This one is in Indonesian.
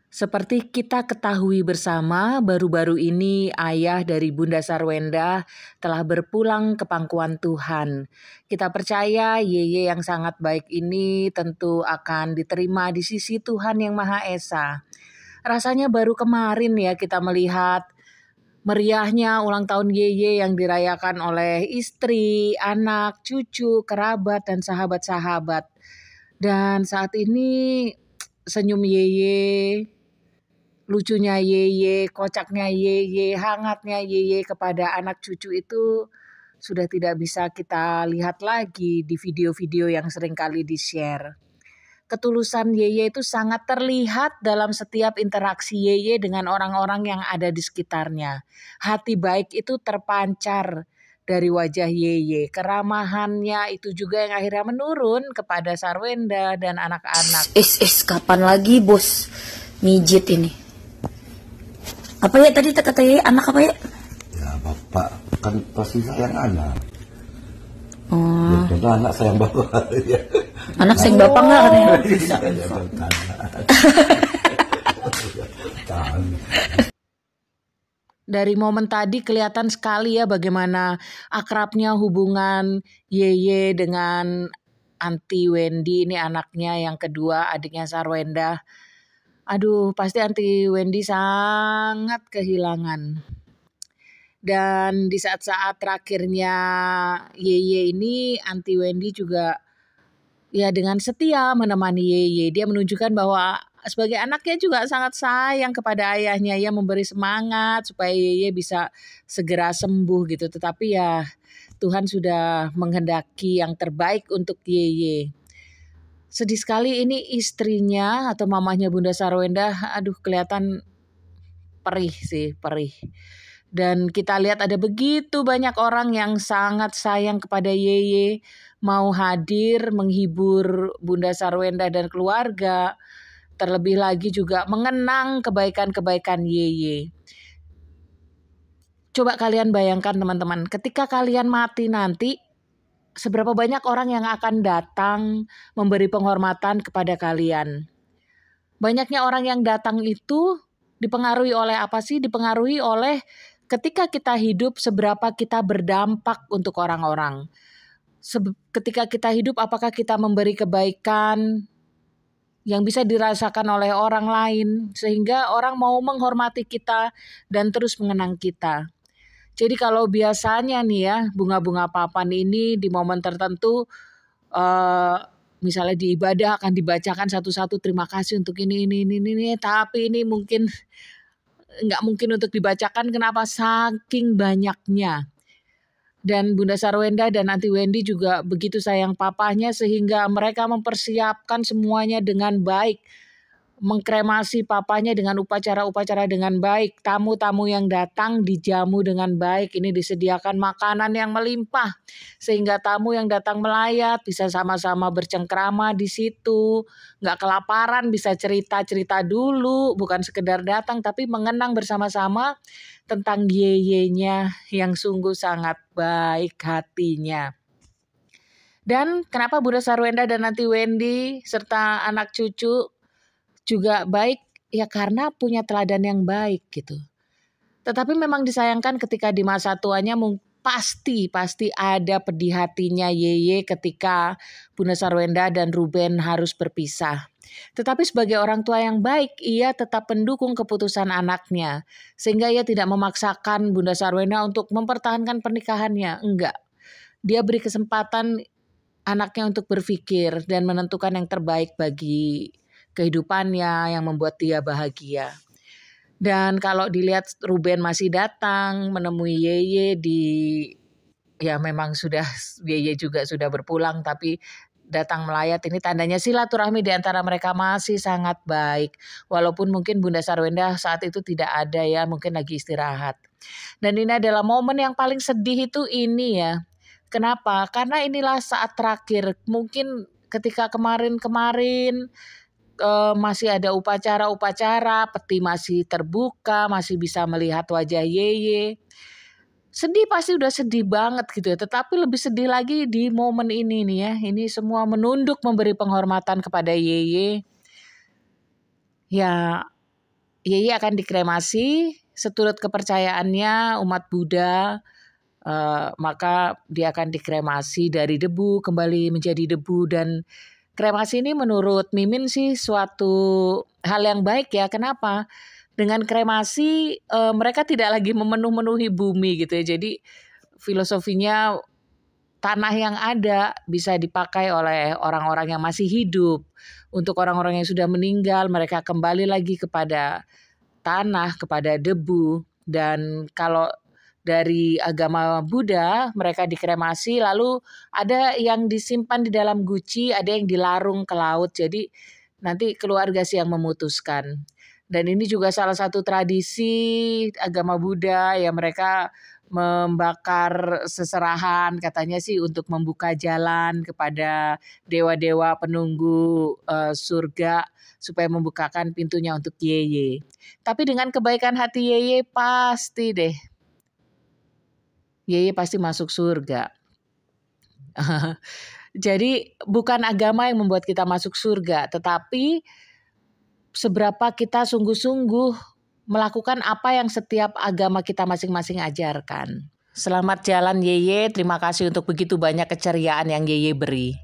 Seperti kita ketahui bersama, baru-baru ini ayah dari Bunda Sarwenda telah berpulang ke pangkuan Tuhan. Kita percaya Yeye yang sangat baik ini tentu akan diterima di sisi Tuhan Yang Maha Esa. Rasanya baru kemarin ya kita melihat meriahnya ulang tahun Yeye yang dirayakan oleh istri, anak, cucu, kerabat, dan sahabat-sahabat. Dan saat ini senyum Yeye, lucunya Yeye, kocaknya Yeye, hangatnya Yeye kepada anak cucu itu sudah tidak bisa kita lihat lagi di video-video yang sering kali di-share. Ketulusan Yeye itu sangat terlihat dalam setiap interaksi Yeye dengan orang-orang yang ada di sekitarnya. Hati baik itu terpancar dari wajah Yeye. Keramahannya itu juga yang akhirnya menurun kepada Sarwenda dan anak-anak. Kapan lagi bos mijit ini? Apa ya tadi kata Yeye, anak apa ya? Ya bapak kan pasti sayang anak. Oh. Ya, anak sayang bapak. Ya. Anak sayang bapak nggak katanya? Dari momen tadi kelihatan sekali ya bagaimana akrabnya hubungan Yeye dengan Anti Wendy, ini anaknya yang kedua, adiknya Sarwenda. Aduh, pasti Anti Wendy sangat kehilangan. Dan di saat-saat terakhirnya Yeye ini, Anti Wendy juga ya dengan setia menemani Yeye. Dia menunjukkan bahwa sebagai anaknya juga sangat sayang kepada ayahnya. Ia memberi semangat supaya Yeye bisa segera sembuh gitu. Tetapi ya Tuhan sudah menghendaki yang terbaik untuk Yeye. Sedih sekali ini istrinya atau mamahnya Bunda Sarwenda, aduh kelihatan perih sih, perih. Dan kita lihat ada begitu banyak orang yang sangat sayang kepada Yeye, mau hadir menghibur Bunda Sarwenda dan keluarga, terlebih lagi juga mengenang kebaikan-kebaikan Yeye. Coba kalian bayangkan teman-teman, ketika kalian mati nanti, seberapa banyak orang yang akan datang memberi penghormatan kepada kalian. Banyaknya orang yang datang itu dipengaruhi oleh apa sih? Dipengaruhi oleh ketika kita hidup seberapa kita berdampak untuk orang-orang. Ketika kita hidup apakah kita memberi kebaikan yang bisa dirasakan oleh orang lain sehingga orang mau menghormati kita dan terus mengenang kita. Jadi kalau biasanya nih ya bunga-bunga papan ini di momen tertentu misalnya di ibadah akan dibacakan satu-satu terima kasih untuk ini, tapi ini mungkin nggak mungkin untuk dibacakan. Kenapa? Saking banyaknya. Dan Bunda Sarwenda dan Anti Wendy juga begitu sayang papahnya sehingga mereka mempersiapkan semuanya dengan baik. Mengkremasi papanya dengan upacara-upacara dengan baik. Tamu-tamu yang datang dijamu dengan baik. Ini disediakan makanan yang melimpah. Sehingga tamu yang datang melayat bisa sama-sama bercengkrama di situ. Nggak kelaparan, bisa cerita-cerita dulu. Bukan sekedar datang tapi mengenang bersama-sama tentang Yeye-nya yang sungguh sangat baik hatinya. Dan kenapa Bunda Sarwenda dan Anti Wendy serta anak cucu juga baik ya karena punya teladan yang baik gitu. Tetapi memang disayangkan ketika di masa tuanya pasti ada pedih hatinya Yeye ketika Bunda Sarwenda dan Ruben harus berpisah. Tetapi sebagai orang tua yang baik, ia tetap mendukung keputusan anaknya. Sehingga ia tidak memaksakan Bunda Sarwenda untuk mempertahankan pernikahannya. Enggak. Dia beri kesempatan anaknya untuk berpikir dan menentukan yang terbaik bagi kehidupannya yang membuat dia bahagia. Dan kalau dilihat Ruben masih datang menemui Yeye ya memang Yeye juga sudah berpulang tapi datang melayat, ini tandanya silaturahmi di antara mereka masih sangat baik. Walaupun mungkin Bunda Sarwenda saat itu tidak ada ya, mungkin lagi istirahat. Dan ini adalah momen yang paling sedih itu ini ya. Kenapa? Karena inilah saat terakhir. Mungkin ketika kemarin-kemarin masih ada upacara-upacara, peti masih terbuka, masih bisa melihat wajah Yeye. Sedih pasti udah sedih banget gitu ya, tetapi lebih sedih lagi di momen ini nih ya. Ini semua menunduk memberi penghormatan kepada Yeye. Ya Yeye akan dikremasi seturut kepercayaannya umat Buddha. Maka dia akan dikremasi dari debu kembali menjadi debu, dan kremasi ini menurut Mimin sih suatu hal yang baik ya. Kenapa? Dengan kremasi mereka tidak lagi memenuhi bumi gitu ya. Jadi filosofinya tanah yang ada bisa dipakai oleh orang-orang yang masih hidup. Untuk orang-orang yang sudah meninggal, mereka kembali lagi kepada tanah, kepada debu. Dan kalau dari agama Buddha, mereka dikremasi, lalu ada yang disimpan di dalam guci, ada yang dilarung ke laut. Jadi nanti keluarga sih yang memutuskan. Dan ini juga salah satu tradisi agama Buddha ya, mereka membakar seserahan katanya sih untuk membuka jalan kepada dewa-dewa penunggu surga supaya membukakan pintunya untuk Yeye. Tapi dengan kebaikan hati Yeye pasti masuk surga. Jadi bukan agama yang membuat kita masuk surga, tetapi seberapa kita sungguh-sungguh melakukan apa yang setiap agama kita masing-masing ajarkan. Selamat jalan Yeye, terima kasih untuk begitu banyak keceriaan yang Yeye beri.